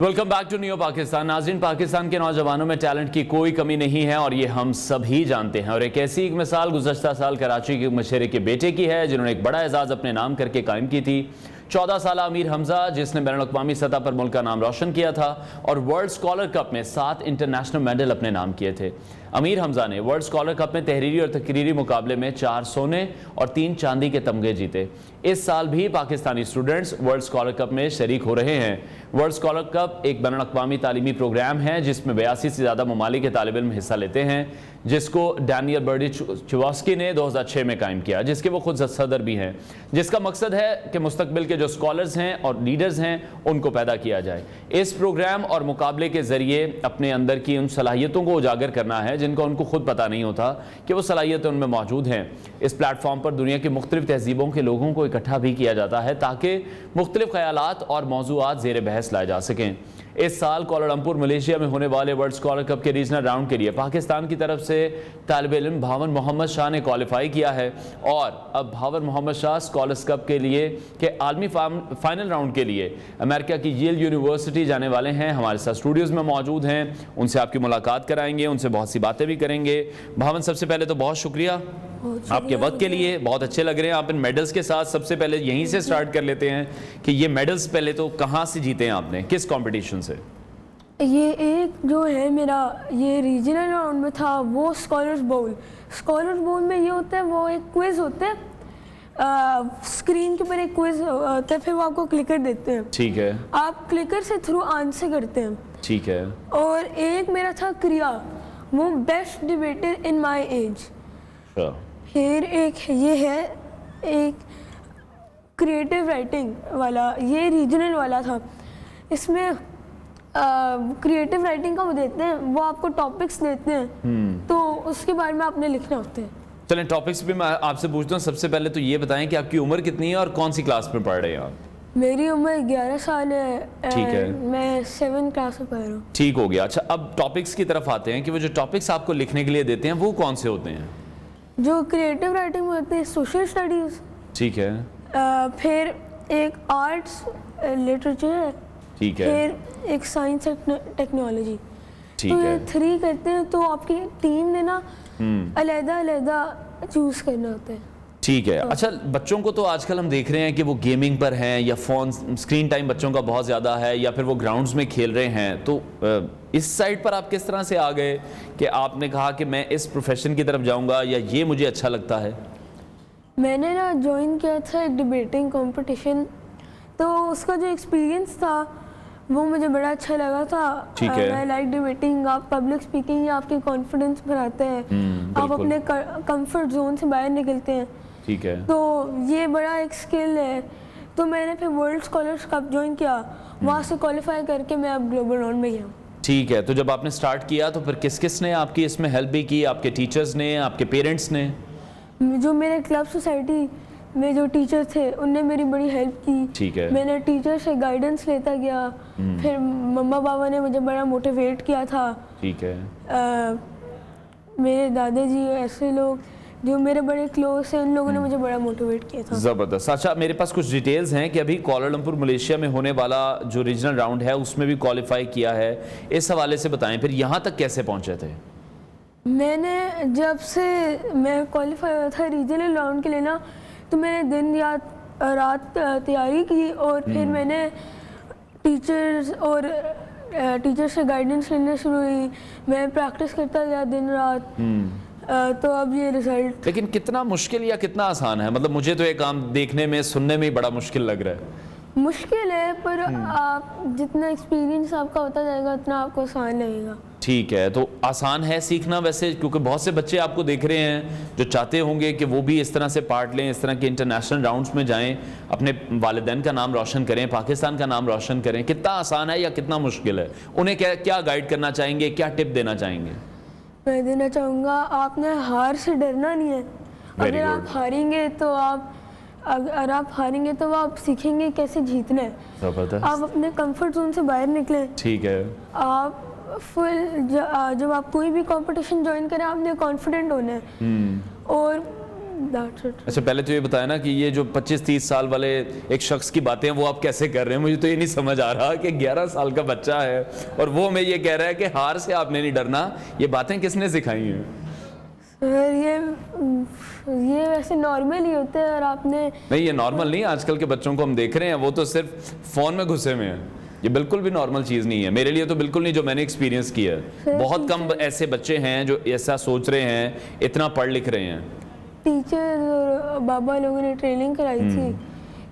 Welcome back to new Pakistan. नाज़रीन, पाकिस्तान के नौजवानों में टैलेंट की कोई कमी नहीं है और ये हम सभी जानते हैं। और एक ऐसी एक मिसाल गुज़श्ता साल कराची के मशहरे के बेटे की है जिन्होंने एक बड़ा एजाज़ अपने नाम करके कायम की थी। 14 साल अमीर हमजा, जिसने बैनुल-अक़वामी सतह पर मुल्क का नाम रोशन किया था और वर्ल्ड स्कॉलर कप में 7 इंटरनेशनल मेडल अपने नाम किए थे। अमीर हमजा ने वर्ल्ड स्कॉलर कप में तहरीरी और तकरीरी मुकाबले में 4 सोने और 3 चांदी के तमगे जीते। इस साल भी Pakistani students world scholar cup में शरीक हो रहे हैं। वर्ल्ड स्कॉलर कप एक बैनुल-अक़वामी तालीमी प्रोग्राम है जिसमें 82 से ज़्यादा ममालिक के तालिब इल्म हिस्सा लेते हैं, जिसको डैनियल बर्डी चुवास्की ने 2006 में कायम किया, जिसके वो खुद सदर भी हैं। जिसका मकसद है कि मुस्तकबिल के जो स्कॉलर्स हैं और लीडर्स हैं उनको पैदा किया जाए। इस प्रोग्राम और मुकाबले के ज़रिए अपने अंदर की उन सलाहियतों को उजागर करना है जिनका उनको खुद पता नहीं होता कि वो सलाहियतें उनमें मौजूद हैं। इस प्लेटफॉर्म पर दुनिया की मुख्तलिफ तहजीबों के लोगों को इकट्ठा भी किया जाता है ताकि मुख्तलिफ ख़यालात और मौज़ूआत ज़ेर बहस लाए जा सकें। इस साल कोलालमपुर मलेशिया में होने वाले वर्ल्ड स्कॉलर कप के रीजनल राउंड के लिए पाकिस्तान की तरफ से तालिब इल्म भावन मोहम्मद शाह ने क्वालिफाई किया है और अब भावन मोहम्मद शाह स्कॉलर्स कप के लिए के आलमी फाइनल राउंड के लिए अमेरिका की येल यूनिवर्सिटी जाने वाले हैं। हमारे साथ स्टूडियोज़ में मौजूद हैं, उनसे आपकी मुलाकात कराएंगे, उनसे बहुत सी बातें भी करेंगे। भावन, सबसे पहले तो बहुत शुक्रिया आपके वक्त के लिए, बहुत अच्छे लग रहे हैं आप इन मेडल्स के साथ। सबसे पहले यहीं से स्टार्ट कर लेते हैं कि ये मेडल्स पहले तो कहाँ से जीते हैं आपने, किस कंपटीशन से? ये एक जो है मेरा ये रीजनल राउंड में था, वो स्कॉलर्स बाउल में ये होता है, वो एक क्विज़ होता है, स्क्रीन के ऊपर एक क्विज़ होता है, फिर वो आपको क्लिकर देते हैं। ठीक है। आप क्लिकर से थ्रू आंसर करते हैं। ठीक है। और एक मेरा था क्रिया, वो best debater in my age. फिर एक ये है एक क्रिएटिव राइटिंग वाला, ये रीजनल वाला था। इसमें क्रिएटिव राइटिंग का वो देते हैं, वो आपको टॉपिक्स देते हैं तो उसके बारे में आपने लिखना होता है। चलें, टॉपिक्स भी मैं आपसे पूछता हूँ। सबसे पहले तो ये बताएं कि आपकी उम्र कितनी है और कौन सी क्लास में पढ़ रहे हैं आप? मेरी उम्र 11 साल है। ठीक है। मैं 7th क्लास में पढ़ रहा हूँ। ठीक हो गया। अच्छा, अब टॉपिक्स की तरफ आते हैं कि वो जो टॉपिक्स आपको लिखने के लिए देते हैं वो कौन से होते हैं? जो क्रिएटिव राइटिंग में होते हैं सोशल स्टडीज़। ठीक है। फिर एक आर्ट्स लिटरेचर है। ठीक है। फिर एक साइंस टेक्नोलॉजी। ठीक तो है। ये 3 करते हैं, तो आपकी टीम ने ना अलग-अलग चूज़ करना होता है। ठीक है। अच्छा, बच्चों को तो आजकल हम देख रहे हैं कि वो गेमिंग पर हैं या फ़ोन स्क्रीन टाइम बच्चों का बहुत ज़्यादा है या फिर वो ग्राउंड्स में खेल रहे हैं, तो इस साइड पर आप किस तरह से आ गए कि आपने कहा कि मैं इस प्रोफेशन की तरफ जाऊंगा या ये मुझे अच्छा लगता है? मैंने ना ज्वाइन किया था एक डिबेटिंग कंपटीशन, तो उसका जो एक्सपीरियंस था वो मुझे बड़ा अच्छा लगा था। ठीक है। I like debating. आप पब्लिक स्पीकिंग या आपके कॉन्फिडेंस बढ़ाते हैं, आप अपने कंफर्ट जोन से बाहर निकलते हैं। ठीक है। तो ये बड़ा एक स्किल है। तो मैंने फिर वर्ल्ड स्कॉलर्स कप ज्वाइन किया, वहाँ से क्वालिफाई करके मैं अब ग्लोबल राउंड में गया। ठीक है। तो जब आपने स्टार्ट किया तो फिर किस किस ने आपकी इसमें हेल्प भी की? आपके टीचर्स ने, आपके पेरेंट्स ने? जो मेरे क्लब सोसाइटी में जो टीचर थे उनने मेरी बड़ी हेल्प की। ठीक है। मैंने टीचर से गाइडेंस लेता गया। फिर मम्मा पापा ने मुझे बड़ा मोटिवेट किया था। ठीक है। मेरे दादाजी, ऐसे लोग जो मेरे बड़े क्लोज हैं, उन लोगों ने मुझे बड़ा मोटिवेट किया था। ज़बरदस्त। अच्छा, मेरे पास कुछ डिटेल्स हैं कि अभी कोलालमपुर मलेशिया में होने वाला जो रीजनल राउंड है उसमें भी क्वालिफाई किया है, इस हवाले से बताएं, फिर यहाँ तक कैसे पहुँचे थे? मैंने जब से मैं क्वालिफाई हुआ था रीजनल राउंड के लिए ना, तो मैंने दिन रात तैयारी की और फिर मैंने टीचर्स से गाइडेंस लेना शुरू हुई। मैं प्रैक्टिस करता गया दिन रात। तो अब ये रिजल्ट। लेकिन कितना मुश्किल या कितना आसान है? मतलब मुझे तो ये काम देखने में, सुनने में ही बड़ा मुश्किल लग रहा है। मुश्किल है, पर आप जितना एक्सपीरियंस आपका होता जाएगा उतना आपको आसान लगेगा। ठीक है। तो आसान है सीखना वैसे, क्योंकि बहुत से बच्चे आपको देख रहे हैं जो चाहते होंगे कि वो भी इस तरह से पार्ट लें, इस तरह के इंटरनेशनल राउंड्स में जाएं, अपने वालिदैन का नाम रोशन करें, पाकिस्तान का नाम रोशन करें। कितना आसान है या कितना मुश्किल है? उन्हें क्या गाइड करना चाहेंगे, क्या टिप देना चाहेंगे? मैं देना चाहूँगा, आपने हार से डरना नहीं है। अगर आप हारेंगे तो आप सीखेंगे कैसे जीतना है। आप अपने कंफर्ट जोन से बाहर निकलें। ठीक है। आप जब आप कोई भी कंपटीशन ज्वाइन करें, आपने कॉन्फिडेंट होना है। और दैट्स इट। अच्छा, पहले तो ये बताया ना कि ये जो 25-30 साल वाले एक शख्स की बातें हैं वो आप कैसे कर रहे हैं? मुझे तो ये नहीं समझ आ रहा कि 11 साल का बच्चा है और वो हमें ये कह रहा है कि हार से आपने नहीं डरना। ये बातें किसने सिखाई हैं? सर ये वैसे नॉर्मल ही होता है और आपने नहीं, ये नॉर्मल नहीं, आजकल के बच्चों को हम देख रहे हैं वो तो सिर्फ फ़ोन में घुसे हुए हैं। ये बिल्कुल भी नॉर्मल चीज़ नहीं है, मेरे लिए तो बिल्कुल नहीं, जो मैंने एक्सपीरियंस किया है। बहुत कम ऐसे बच्चे हैं जो ऐसा सोच रहे हैं, इतना पढ़ लिख रहे हैं। टीचर और बाबा लोगों ने ट्रेनिंग कराई थी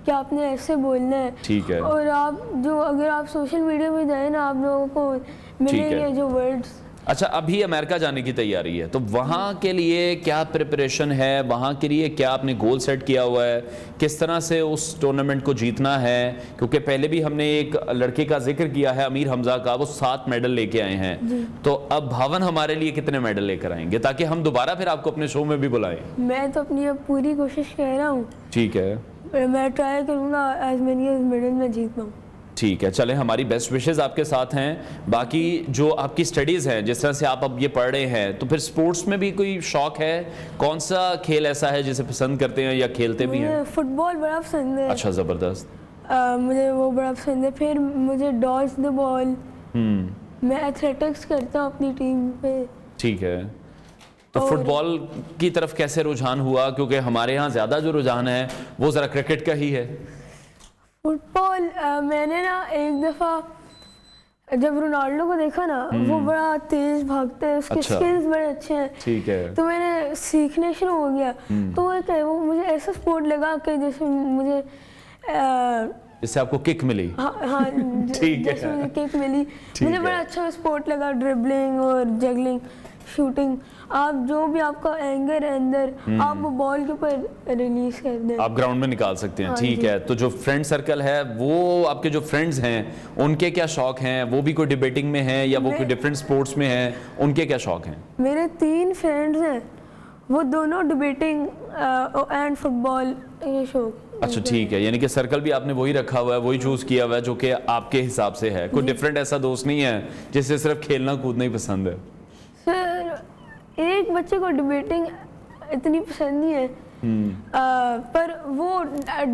कि आपने ऐसे बोलना है। ठीक है। और आप जो अगर आप सोशल मीडिया पे जाए ना, आप लोगों को मिलेंगे जो वर्ड्स। अच्छा, अभी अमेरिका जाने की तैयारी है, तो वहाँ के लिए क्या प्रिपरेशन है? वहाँ के लिए क्या आपने गोल सेट किया हुआ है? किस तरह से उस टूर्नामेंट को जीतना है? क्योंकि पहले भी हमने एक लड़के का जिक्र किया है, अमीर हमजा का, वो 7 मेडल लेके आए हैं। तो अब भावन हमारे लिए कितने मेडल लेकर आएंगे ताकि हम दोबारा फिर आपको अपने शो में भी बुलाएं? मैं तो अपनी अब पूरी कोशिश कर रहा हूँ। ठीक है, मैं ट्राई करूँगा एज मेनी मेडल में जीत पाऊँ। ठीक है, चलें, हमारी बेस्ट विशेज़ आपके साथ हैं। बाकी जो आपकी स्टडीज़ हैं, जिस तरह से आप अब ये पढ़ रहे हैं, तो फिर स्पोर्ट्स में भी कोई शौक है? कौन सा खेल ऐसा है जिसे पसंद करते हैं या खेलते भी हैं? मुझे फुटबॉल बड़ा पसंद है। अच्छा, ज़बरदस्त। मुझे वो बड़ा पसंद है। फिर मुझे डॉज द बॉल, मैं एथलेटिक्स करता हूँ अपनी टीम पे। ठीक है, तो फुटबॉल की तरफ कैसे रुझान हुआ? क्योंकि हमारे यहाँ ज़्यादा जो रुझान है वो ज़रा क्रिकेट का ही है। फुटबॉल मैंने ना एक दफ़ा जब रोनाल्डो को देखा ना, वो बड़ा तेज भागता है, उसके अच्छा। स्किल्स बड़े अच्छे हैं। ठीक है। तो मैंने सीखने शुरू हो गया। तो वो मुझे ऐसा स्पोर्ट लगा कि जैसे मुझे जिससे आपको किक मिली। हाँ ठीक है। जैसे मुझे किक मिली। ठीक मुझे है। बड़ा अच्छा स्पोर्ट लगा, ड्रिबलिंग और जगलिंग, शूटिंग। आप जो भी आपका एंगर है अंदर, आप वो बॉल के ऊपर रिलीज कर दें, आप ग्राउंड में निकाल सकते हैं। हाँ ठीक जी। है, तो जो फ्रेंड सर्कल है, वो आपके जो फ्रेंड्स हैं उनके क्या शौक हैं? वो भी कोई डिबेटिंग में हैं या वो कोई डिफरेंट स्पोर्ट्स में हैं? उनके क्या शौक हैं? मेरे 3 फ्रेंड्स हैं, वो दोनों डिबेटिंग एंड फुटबॉल ये शौक। अच्छा, ठीक है, यानी कि सर्कल भी आपने वही रखा हुआ है, वही चूज किया हुआ है जो कि आपके हिसाब से है। कोई डिफरेंट ऐसा दोस्त नहीं है जिसे सिर्फ खेलना कूदना ही पसंद है? सर, एक बच्चे को डिबेटिंग इतनी पसंद नहीं है, पर वो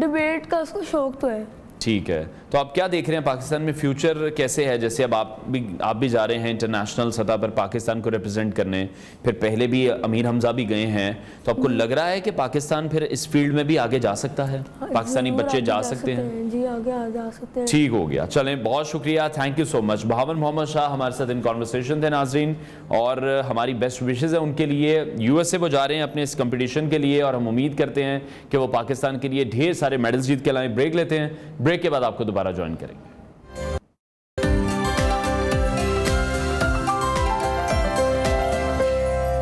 डिबेट का उसको शौक तो है। ठीक है, तो आप क्या देख रहे हैं पाकिस्तान में फ्यूचर कैसे है? जैसे अब आप भी जा रहे हैं इंटरनेशनल सतह पर पाकिस्तान को रिप्रेजेंट करने, फिर पहले भी अमीर हमजा भी गए हैं, तो आपको लग रहा है कि पाकिस्तान फिर इस फील्ड में भी आगे जा सकता है? पाकिस्तानी जरूर बच्चे आगे जा सकते हैं? जी, आगे जा सकते हैं। ठीक हो गया, चलें, बहुत शुक्रिया, थैंक यू सो मच। भावन मोहम्मद शाह हमारे साथ इन कॉन्वर्सेशन थे नाजरीन, और हमारी बेस्ट विशेज़ है उनके लिए। USA वो जा रहे हैं अपने इस कंपटीशन के लिए, और हम उम्मीद करते हैं कि वो पाकिस्तान के लिए ढेर सारे मेडल्स जीत के लाएं। ब्रेक लेते हैं, ब्रेक के बाद आपको दोबारा ज्वाइन करेंगे।